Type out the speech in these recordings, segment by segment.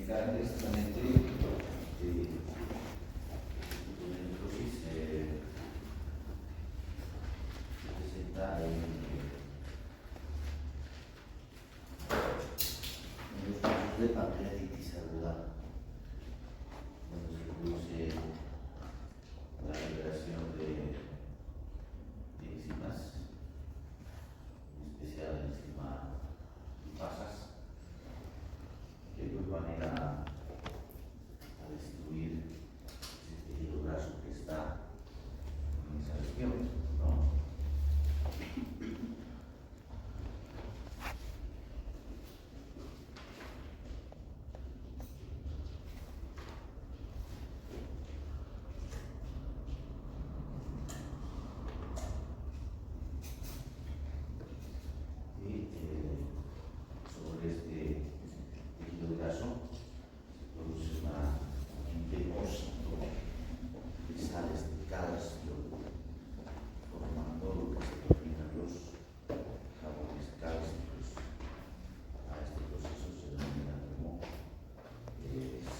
explicar precisamente necrosis se presenta en los casos de pancreatitis aguda, donde se produce la liberación de enzimas, en especial la enzima lipasas, que pues van a ir a destruir ese tejido graso que está en esa región, ¿no? Sobre este tejido graso se produce un depósito de sales de calcio, formando lo que se denominan los jabones cálcicos. A este proceso se denomina como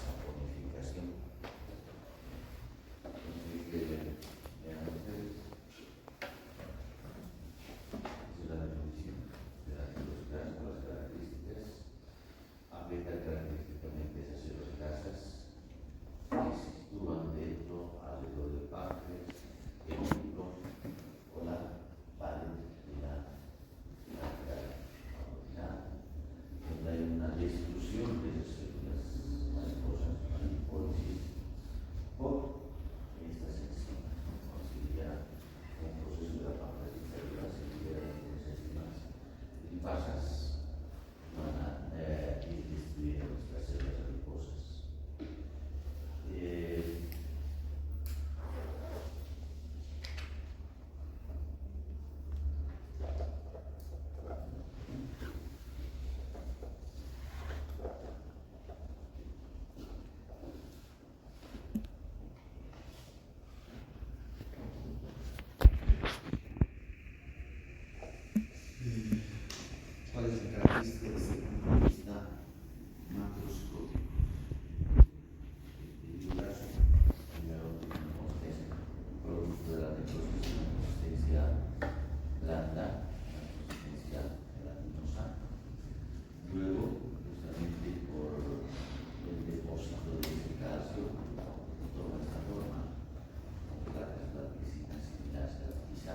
saponificación. Entonces, vean ustedes, esa es la definición de la velocidad con las características. Afecta característicamente esas células grasas que se sitúan dentro, alrededor del páncreas, el músculo o la pared de la cavidad abdominal, donde hay una destrucción de esas células adiposas, una lipólisis por estas enzimas. Sería un proceso de la pancreatitis aguda, se liberan esas enzimas lipasas, van a ir destruyendo nuestras células adiposas. ¿Cuál es la característica desde el punto de vista macroscópico? El tejido graso, primero tenemos que es producto de la necrosis, una consistencia blanda, una consistencia gelatinosa. Luego, justamente por el depósito de ese calcio, toma esta forma, con placas blanquecinas similares a la pizza,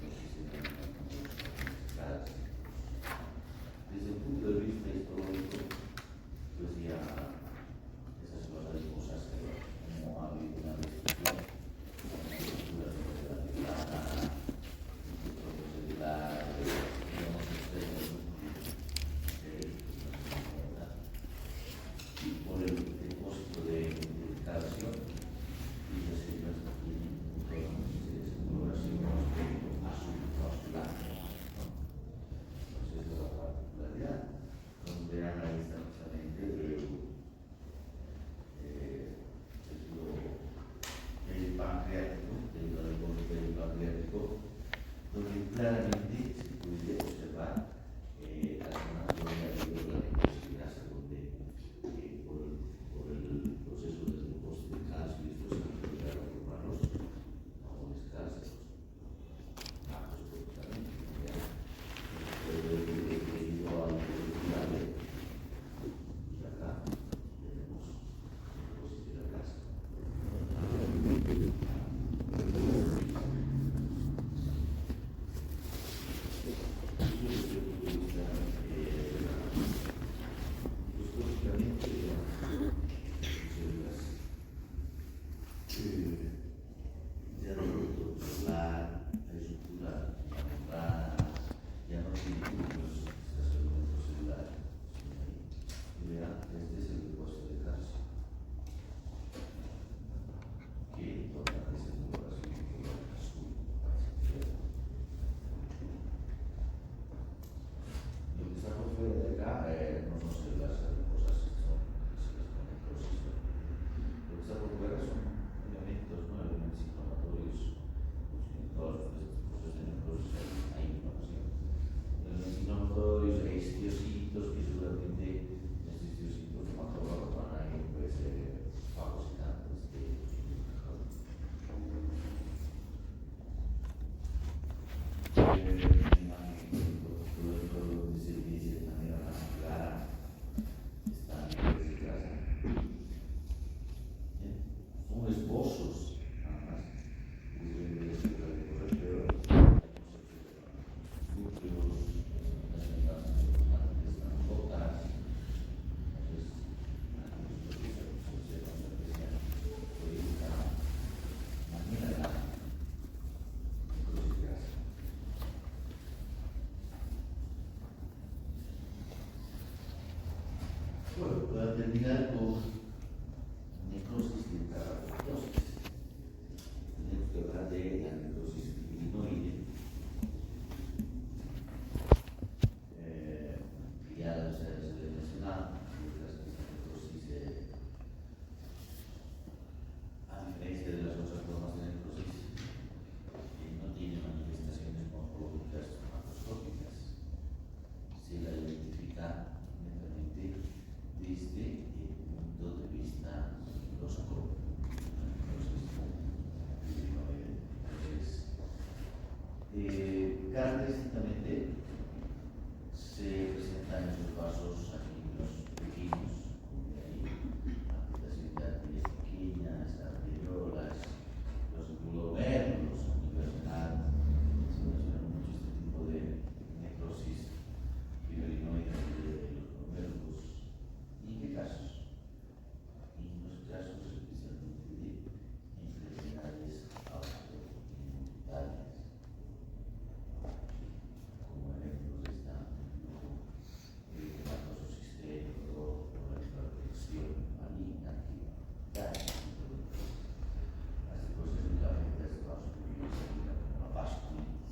lo que se denomina como los calcios. Desde el punto de vista histológico, pues ya esas cosas adiposas, como ha habido una destrucción, una estructura celular, celular, digamos, y por el depósito de calcio, y las células tienen un programa de desenvolveración vascular. Entonces, la particularidad, como verán ahí está justamente el pancreático, el borde pancreático, donde claramente se puede observar la zona donde ha habido la necrosis grasa, donde por el proceso de depósito de calcio y esto se puede llegar a formar los jabones cálcicos, macroscópicamente. Debido al culturable, y acá tenemos necrosis de la grasa. a terminar con necrosis de caracterosis. Tenemos que hablar de la necrosis fibrinoide. Ya se le mencionaba, las necrosis, a diferencia de las otras formas de necrosis, no tiene manifestaciones morfológicas macroscópicas. Se la identifica netamente desde el punto de vista microscópico. Característicamente se presentan esos vasos sanguíneos pequeños, como de ahí, afectación de arterias pequeñas, arteriolas, los glomérulos a nivel renal. Se menciona mucho este tipo de necrosis fibrinoide de los glomérulos. ¿Y en qué casos? En los casos especialmente de enfermedades autoinmunitarias. Como ejemplos están el hematoso sistémico o la infección maligna que daña las cosas que afectan a estos vasos sanguíneos como la vasculitis.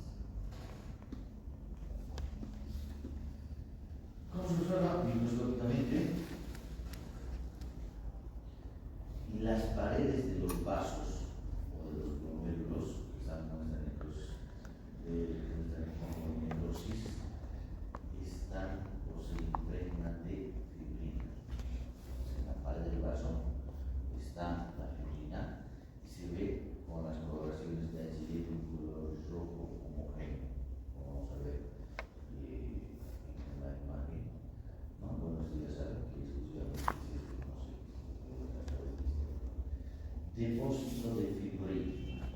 ¿Cómo se observa microscópicamente? Las paredes de los vasos o de los glomérulos que están con esta necrosis están o se impregnan de fibrina. En la pared del vaso está la fibrina y se ve con las coloraciones de HL de un color rojo homogéneo, como vamos a ver en la imagen. No, bueno, si ya saben que exclusivamente se conoce depósito de fibrina.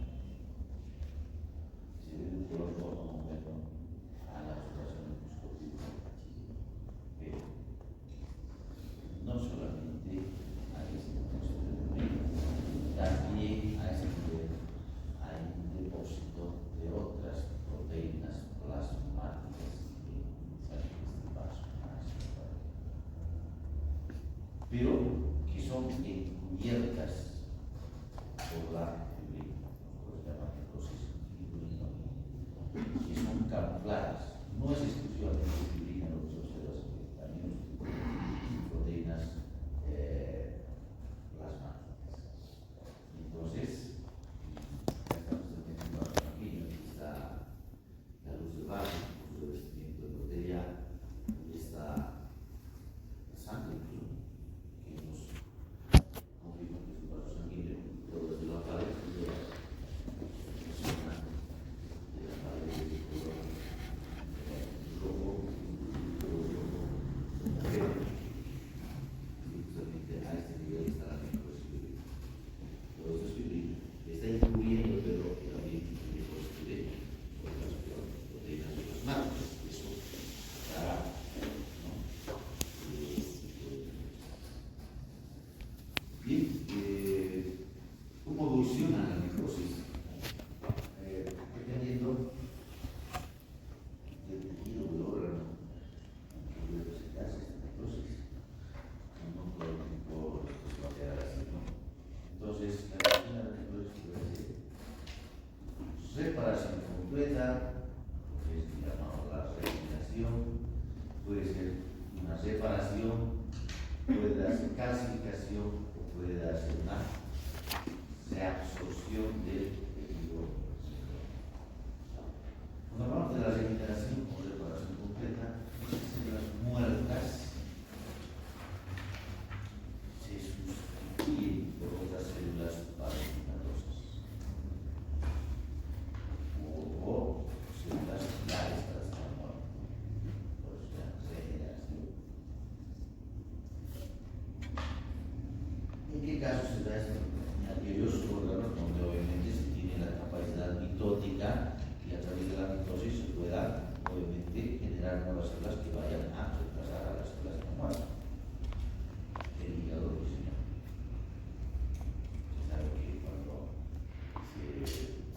Se ve un color rojo homogéneo a la observación microscópica. Pero no solamente hay este depósito de fibrina, también a ese nivel hay un depósito de otras proteínas plasmáticas que salen de este vaso, pero que son encubiertas por la fibrina, lo que se llama necrosis fibrinoide, que son camufladas. No es exclusivamente fibrina lo que se observa, sino que también proteínas plasmáticas. Entonces, ya estamos teniendo un vaso sanguíneo, aquí está la luz del vaso, el revestimiento de botella, y está la sangre que hemos confirmado que es un vaso sanguíneo, todo desde la pared de la pared de color rojo, justamente a este nivel está la necrosis fibrina. Todo esto es fibrina. Está incluyendo, pero también depósito de otras proteínas plasmáticas. Eso dará, ¿no? Bien, ¿cómo evoluciona la necrosis? Dependiendo del tejido del órgano que puede presentarse esta necrosis. No todo el tiempo esto se va a quedar así, ¿no? Entonces, la evolución de la necrosis puede ser reparación completa, que es llamado la regeneración, puede ser una separación, puede darse calcificación o puede darse una reabsorción del tejido. Cuando hablamos de la regeneración o reparación completa, esas células muertas se sustituyen por otras células parenquimosas o células claves para estar muertas. Por eso se llama regeneración. ¿En qué caso se da esto? En aquellos órganos donde obviamente se tiene la capacidad mitótica y a través de la mitosis se pueda obviamente generar nuevas células que vayan a reemplazar a las células que muertas. El hígado lo diseñó. Se sabe que cuando se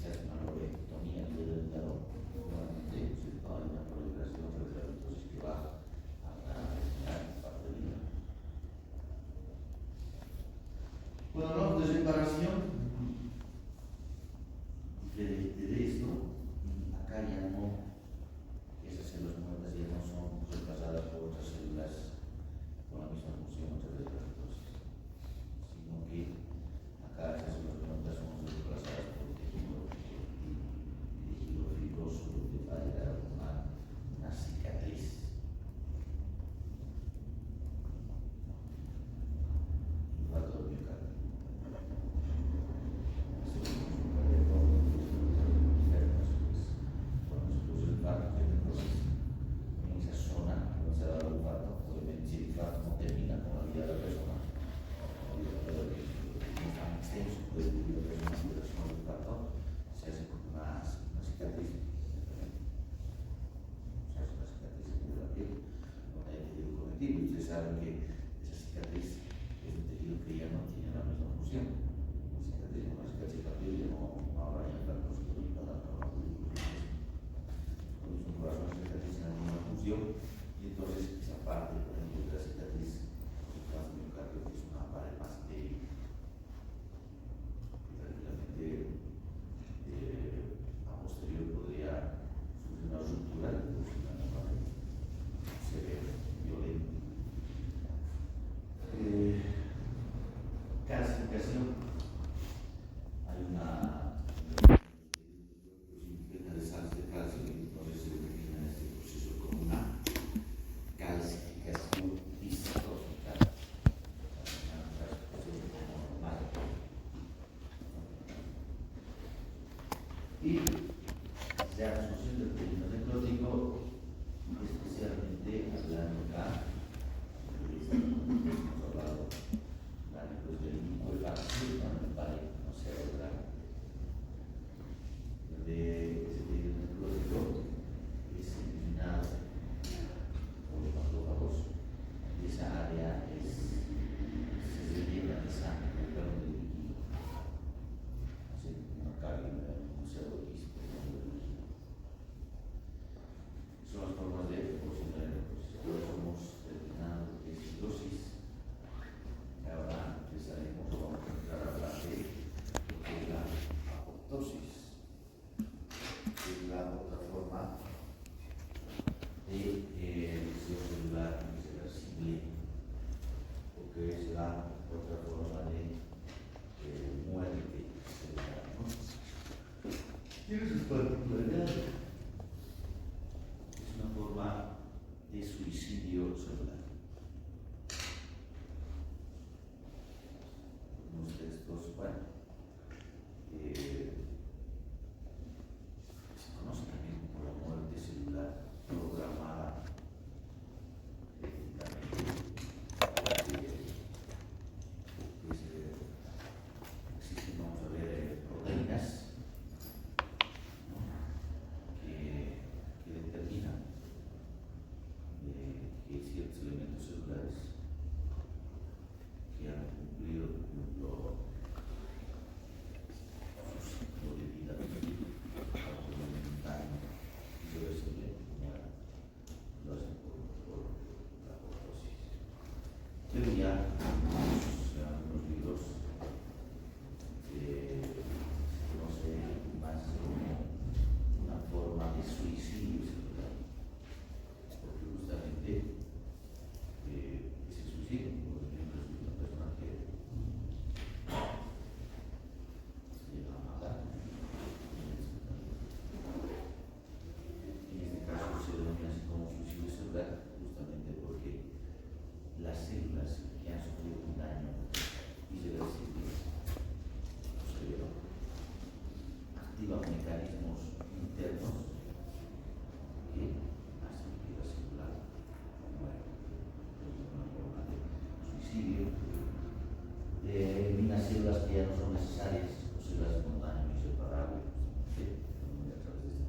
hace una lobotomía del hígado, normalmente se toma una proliferación de la mitosis que va a generar parte del hígado. ustedes saben que esa cicatriz es un tejido que ya no tiene la misma función. Una cicatriz de papel ya no habrá ya tanto para la película. Entonces, un corazón de cicatriz en la misma función, y entonces esa parte, por ejemplo, de la cicatriz, el caso miocardio, que es una pared más débil, tranquilamente a posterior podría sufrir una ruptura y producir una pared severa, violenta. Calcificación. Hay una de sales de calcio y entonces se determina este proceso como una calcificación histológica. Y ya la función del tejido necrótico, especialmente hablando acá, hemos hablado del líquido vacío, no sea otra, donde ese tejido necrótico es eliminado por los macrófagos y esa área se rellena de sangre, de líquido. Así no cabe un pseudoquismo. Son las formas de proporcionar el proceso. Ahora hemos terminado lo que es hidrosis. Ahora empezaremos, vamos a entrar a hablar de lo que es la apoptosis, que es la otra forma de lesión celular irreversible, o que es la otra forma de muerte celular, ¿no? Tiene sus particularidades. Es una forma de suicidio celular. Unos textos, bueno, se conoce también como la muerte celular programada existen, vamos a ver, proteínas, ¿no? que determinan que ciertos elementos celulares que han cumplido, por ejemplo, su ciclo de vida alimentario irreversible, mueran. Lo hacen por la apoptosis. Pero ya en algunos libros se conoce más como una forma de suicidio celular, porque justamente ese suicidio, por ejemplo, es una persona que se llega a matar. En este caso se denomina así como suicidio celular, justamente porque las células que han sufrido un daño irreversible severo activan mecanismos internos que hacen que la célula muera. Es una forma de suicidio. Elimina células que ya no son necesarias, o células con daño inseparable, a través de este proceso.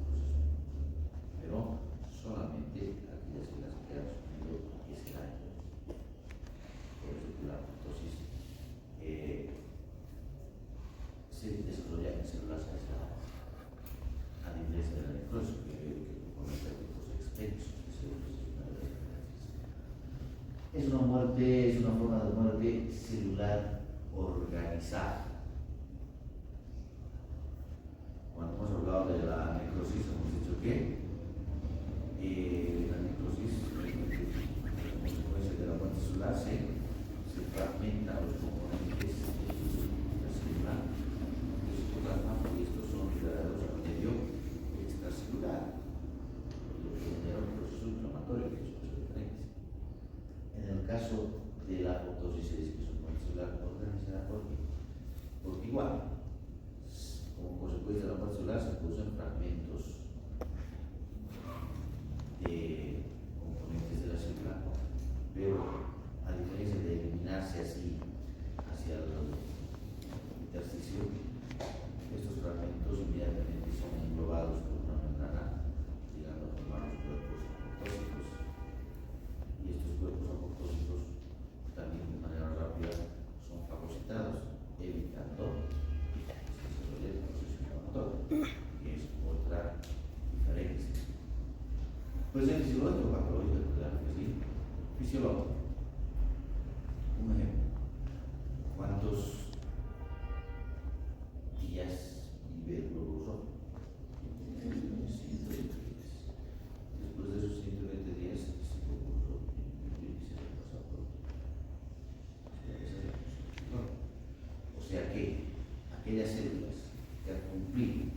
Pero solamente aquellas células que han sufrido ese daño. Por eso que la apoptosis se desarrolla en células aisladas, a diferencia de la necrosis, que comete grupos extensos de células. Es una muerte, es una forma de muerte celular organizada. Cuando hemos hablado de la necrosis, hemos dicho que la necrosis, como consecuencia de la muerte celular, se fragmentan los componentes de la célula, del citoplasma, y estos son liberados al medio extracelular, lo que genera un proceso inflamatorio, que es una diferencia. En el caso de la apoptosis se dice que es una muerte celular organizada, porque igual, como consecuencia de la muerte celular, se producen fragmentos de componentes de la célula, pero a diferencia de eliminarse así hacia el intersticio, estos fragmentos inmediatamente son englobados por una membrana, llegando a formar los cuerpos apoptósicos. Y estos cuerpos apoptósicos fisiológico. Un ejemplo, ¿cuántos días vive el globo rojo? 120 días. Después de esos 120 días, se ocurrió y se pasó por. O sea que aquellas células que al cumplir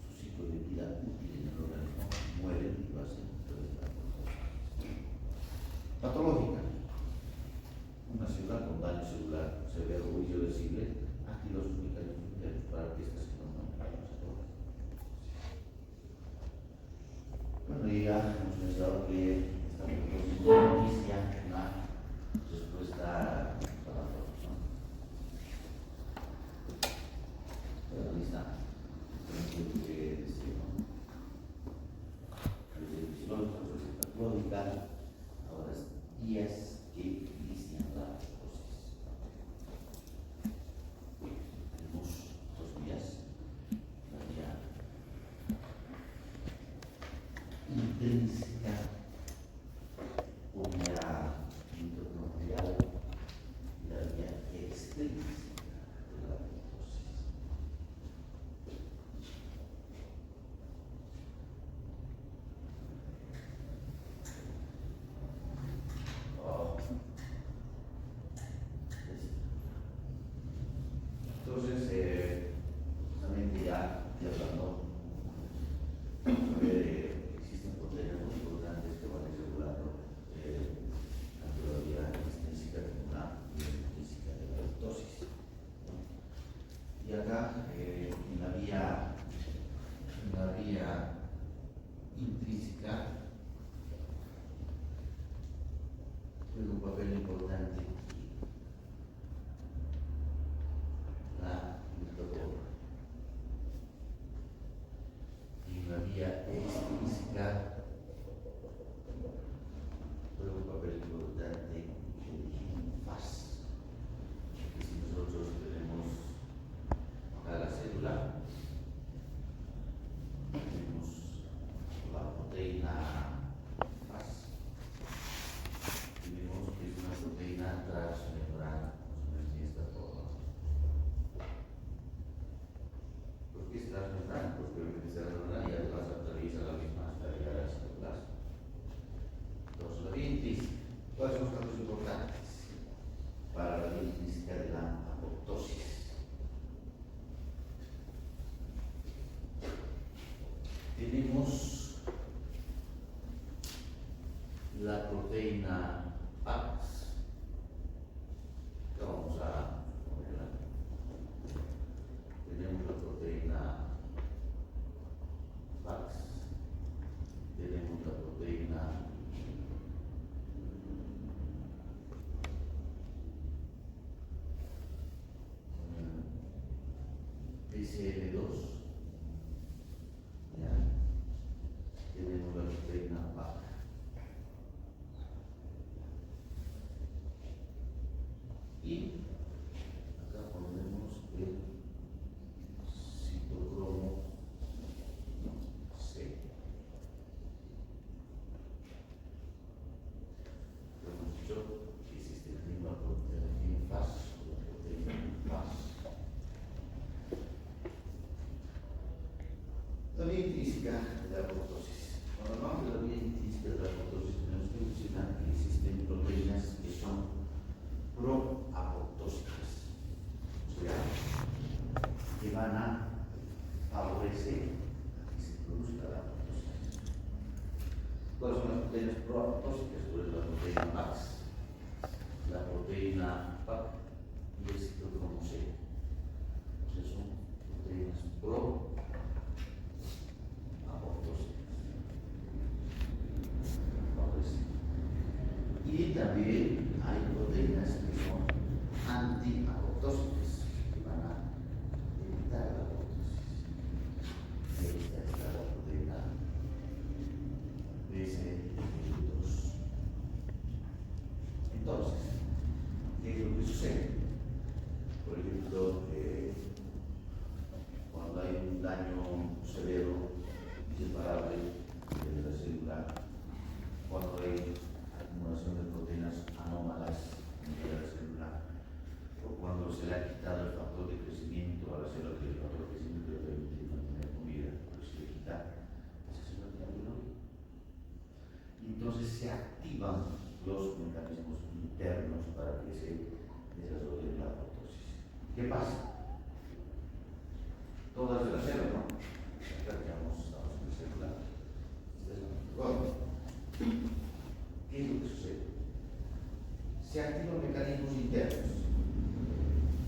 su ciclo de vida útil en el organismo mueren y lo hacen entonces la patológica. Una célula con daño celular severo o irreversible activa sus mecanismos internos para que estas se no mueran. Bueno, y ya hemos pensado que esta proposición inicia una respuesta para todos, ¿no? Pero ahí está. Entonces, que decimos, televisión, receta crónica, ahora es días que inician la psicosis. Tenemos 2 días, la vía intrínseca, una mitocondrial y la vía extrínseca de la psicosis. Entonces, justamente ya hablando, existen proteínas muy importantes que van regulando tanto la vía extrínseca como la vía intrínseca de la apoptosis, ¿no? Y acá, en la vía intrínseca, juega un papel importante la mitocondria. Y en la vía extrínseca juega un papel importante el gen FAS. Que si nosotros tenemos a la célula, tenemos la proteína FAS. Y vemos que es una proteína transmembrana, de esta forma. ¿Por qué es transmembrana? Porque obviamente es transmembrana y además atraviesa la misma hasta llegar al citoplasma. Entonces, la vía intrínseca, ¿cuáles son los datos importantes para la vía intrínseca de la apoptosis? Tenemos la proteína PAX, que vamos a ponerla. Tenemos la proteína PAX, tenemos la proteína BCL2, ¿ya? Tenemos la proteína PAC. Y acá ponemos el citocromo C. Hemos dicho que existe la misma proteína FAS, la proteína FAS. La vía intrínseca de la apoptosis. Cuando hablamos de la vía intrínseca de la apoptosis, tenemos que mencionar que existen proteínas que son proapoptósicas, o sea, que van a favorecer a que se produzca la apoptosis. ¿Cuáles son las proteínas proapoptósicas? Pues la proteína PAX, la proteína PAC y el citocromo C. O sea, son proteínas proapoptósicas. Y también hay proteínas que son antiapoptósicas, que van a evitar la apoptosis. Esta es la proteína BCL2. Entonces, ¿qué es lo que sucede? Por ejemplo, cuando hay un daño severo, irreparable de la célula, cuando hay acumulación de proteínas ¿Qué pasa? Todas de la célula, ¿no? Acá estamos en la célula. ¿Qué es lo que sucede? Se activan mecanismos internos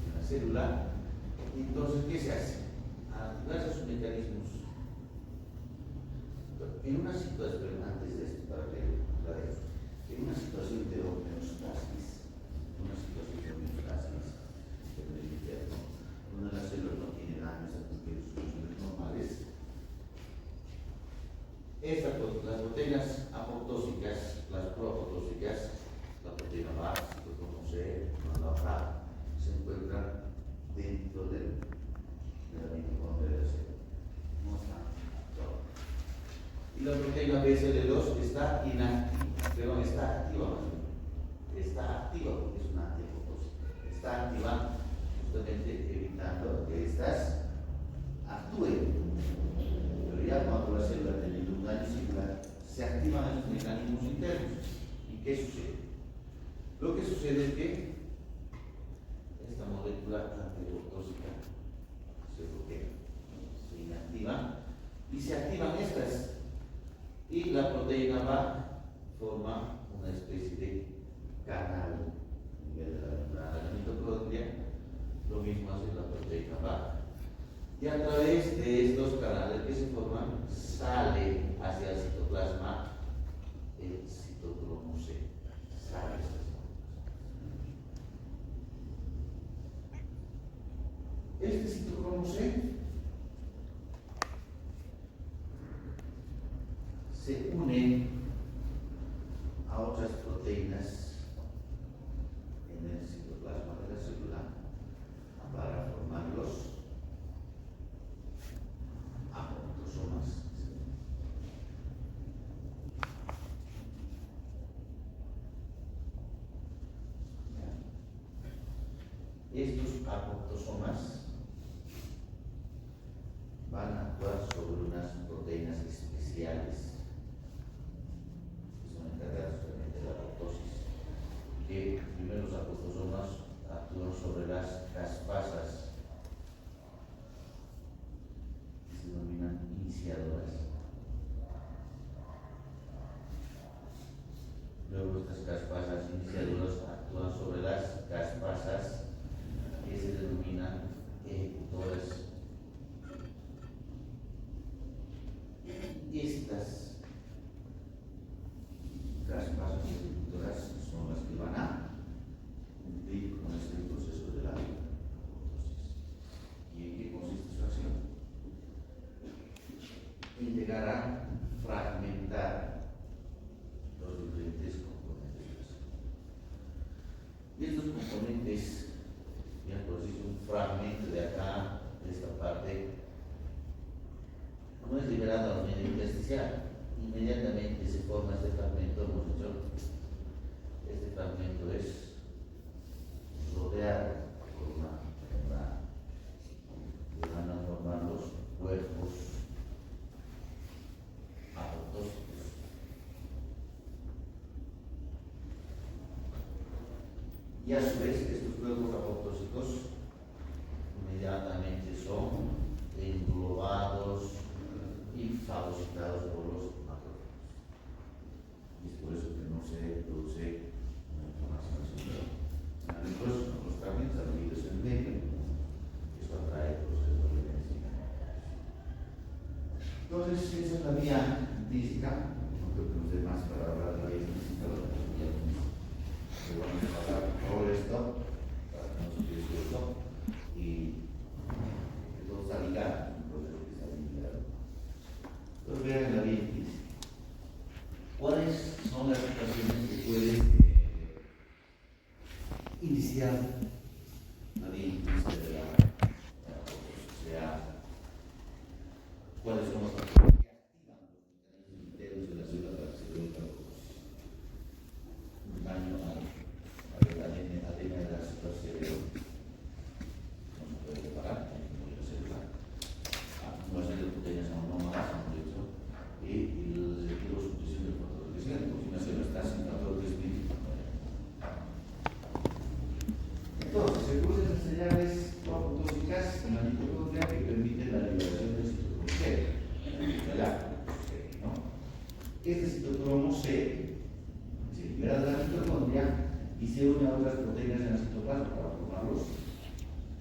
en la célula. Entonces, ¿qué se hace? Al activarse esos mecanismos, en una situación, antes de esto, para que en una situación de homeostasis, en el interno, donde la célula no tiene daños a cumplir sus funciones normales, las proteínas apoptósicas, las proapoptósicas, la proteína básica, como la PRA, se encuentran dentro de la mitocondria de la célula. No está todo. Y la proteína BCL2 está inactiva, está activa más bien. Está activa porque es una antiapoptósica. Está activa justamente evitando que estas actúen. Pero ya cuando la célula ha tenido un daño celular, se activan esos mecanismos internos. ¿Y qué sucede? Lo que sucede es que esta molécula antiapoptósica se bloquea, se inactiva y se activan estas. Y la proteína BA forma una especie de canal a nivel de la membrana de la mitocondria. Lo mismo hace la proteína BA. Y a través de estos canales que se forman, sale hacia el citoplasma el citocromo C. Sale hacia el citoplasma. Este citocromo C se une a otras proteínas en el citoplasma de la célula para formar los apoptosomas. Estos apoptosomas van a actuar sobre unas proteínas especiales que son encargadas de la apoptosis, que primero los apoptosomas actúan sobre las caspasas que se denominan iniciadoras. Luego estas caspasas iniciadoras actúan sobre las caspasas que se denominan ejecutoras. Estas caspasas ejecutoras son las que van a cumplir con este proceso de la apoptosis. ¿Y en qué consiste su acción? En llegar a fragmentar los diferentes componentes de la célula. Y estos componentes, ya por decir, un fragmento de acá, de esta parte, no es liberado al medio intersticial. Inmediatamente se forma este fragmento, hemos dicho, este fragmento es rodeado por una membrana que van a formar los cuerpos apoptósicos. Y a su vez, estos cuerpos apoptósicos inmediatamente son englobados y fagocitados por los macrófagos. Y es por eso que no se produce una inflamación celular. Entonces, los fragmentos adheridos en medio, eso atrae procesos de violencia. Entonces, esa es la vía física. No creo que nos dé más para hablar de la vía física, lo que vamos a pasar todo esto para que no se quede suelto y que todo está ligado, un proceso que está ligado. Entonces vean la vía física. ¿Cuáles son las situaciones que pueden iniciar la vía física de la o sea, cuáles son los factores que activan los mecanismos internos de la célula para que se produzca un daño al ADN de la célula cerebral? No se puede reparar, como la célula. Acumulación de proteínas anómalas, como he dicho, y el objetivo de supresión del factor de crecimiento. Si una célula está sin factor de crecimiento, entonces se producen esas señales une a otras proteínas en el citoplasma para formarlos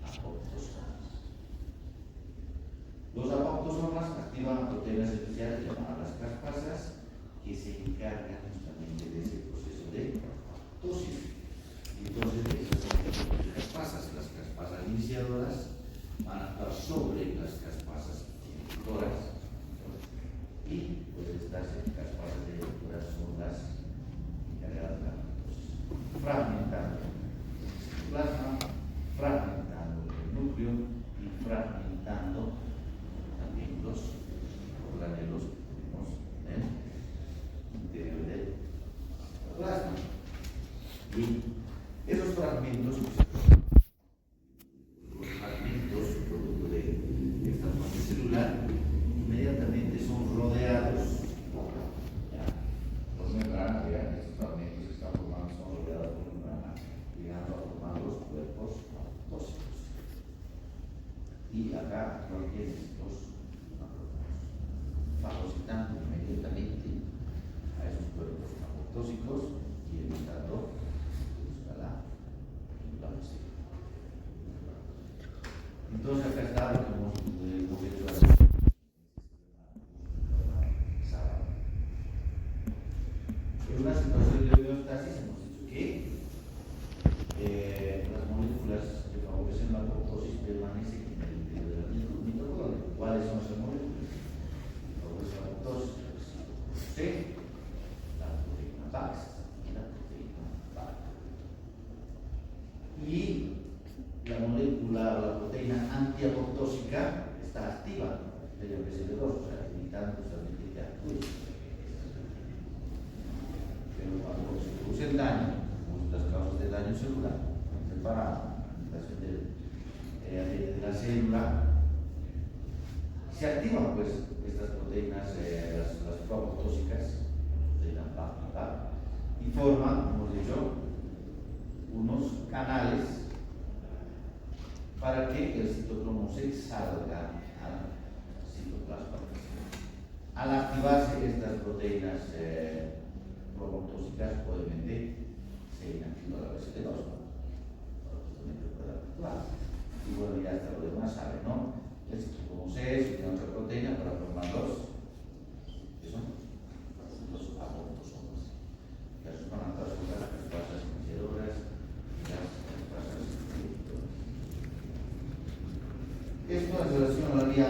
apoptosomas. Los apoptosomas activan proteínas especiales llamadas las caspasas que se encargan justamente de ese proceso de apoptosis. Entonces, las caspasas iniciadoras van a actuar sobre las caspasas inhibidoras y pues estas caspasas inhibidoras son las encargadas de la apoptosis, fragmentando el plasma, fragmentando el núcleo y fragmentando también los organelos que tenemos en el interior del plasma. Y esos fragmentos, los fragmentos producto de esta muerte celular, inmediatamente son rodeados. Los membranas, vean, estos fragmentos que están formando son rodeados por membrana, llegando a formar los cuerpos apoptósicos. Y acá no tienes los macrófagos, fagocitando inmediatamente a esos cuerpos apoptósicos y evitando la música. Entonces acá está lo que hemos hecho sábado. En una situación de homeostasis hemos dicho que las moléculas que favorecen la apoptosis permanecen en el interior de la mitocondria. ¿Cuáles son esas moléculas que favorecen la apoptosis? Sí, la proteína PAX y la proteína PAC. Y la molécula o la proteína antiapoptósica está activa del BCL2, o sea, evitando justamente que actúe. Pero cuando se produce el daño, las causas de daño celular, separada, la de la célula, se activan pues estas proteínas, las proapoptósicas, proteína PAC, y forman, como hemos dicho, unos canales para que el citocromo se salga al citoplasma. Al activarse estas proteínas proapoptósicas, obviamente se inactiva la BCL2, justamente puede actuar. Y bueno, ya hasta lo demás sabe, ¿no? El citocromo C tiene otra proteína para formar que son los apoptosomas. Las van a actuar sobre las caspasas iniciadoras y las caspasas inhibitoras. Esto en relación a la vía